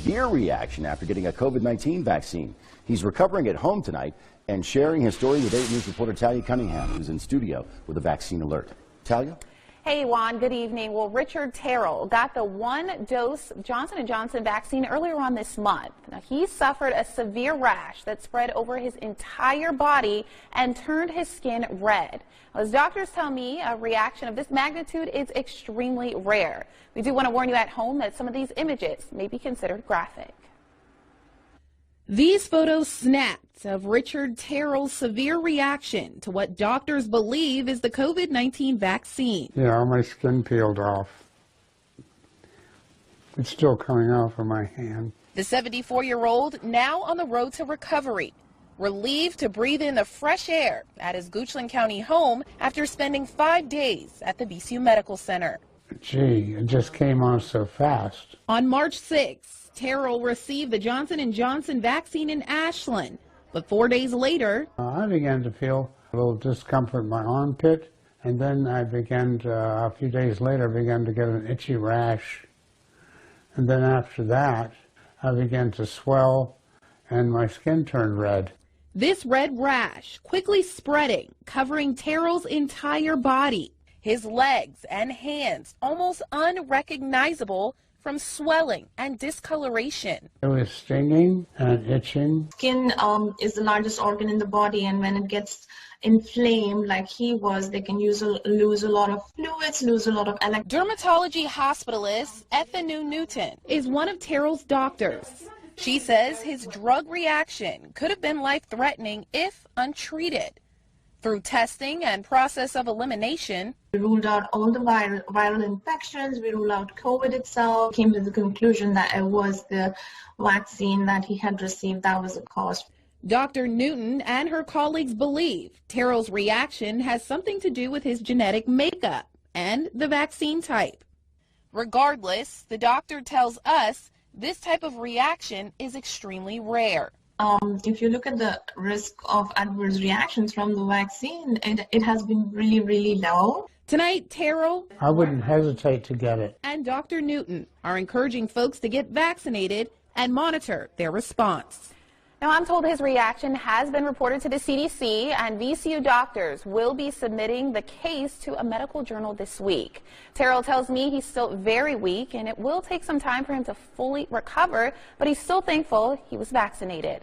severe reaction after getting a COVID-19 vaccine. He's recovering at home tonight and sharing his story with 8 News reporter Talia Cunningham, who's in studio with a vaccine alert. Talia? Hey, Juan, good evening. Well, Richard Terrell got the one-dose Johnson & Johnson vaccine earlier on this month. Now, he suffered a severe rash that spread over his entire body and turned his skin red. As doctors tell me, a reaction of this magnitude is extremely rare. We do want to warn you at home that some of these images may be considered graphic. These photos snapped of Richard Terrell's severe reaction to what doctors believe is the COVID-19 vaccine. Yeah, my skin peeled off. It's still coming off of my hand. The 74-year-old now on the road to recovery, relieved to breathe in the fresh air at his Goochland County home after spending 5 days at the VCU Medical Center. Gee, it just came on so fast. On March 6th, Terrell received the Johnson & Johnson vaccine in Ashland, but 4 days later, I began to feel a little discomfort in my armpit, and then I began to, a few days later, began to get an itchy rash. And then after that, I began to swell, and my skin turned red. This red rash quickly spreading, covering Terrell's entire body. His legs and hands almost unrecognizable from swelling and discoloration. It was stinging and itching. Skin is the largest organ in the body, and when it gets inflamed like he was, they can lose a lot of fluids, lose a lot of Dermatology hospitalist Ethanu Newton is one of Terrell's doctors. She says his drug reaction could have been life-threatening if untreated. Through testing and process of elimination, we ruled out all the viral infections, we ruled out COVID itself, came to the conclusion that it was the vaccine that he had received that was the cause. Dr. Newton and her colleagues believe Terrell's reaction has something to do with his genetic makeup and the vaccine type. Regardless, the doctor tells us this type of reaction is extremely rare. If you look at the risk of adverse reactions from the vaccine, it has been really, really low. Tonight, Terrell, I wouldn't hesitate to get it. And Dr. Newton are encouraging folks to get vaccinated and monitor their response. Now, I'm told his reaction has been reported to the CDC, and VCU doctors will be submitting the case to a medical journal this week. Terrell tells me he's still very weak, and it will take some time for him to fully recover, but he's still thankful he was vaccinated.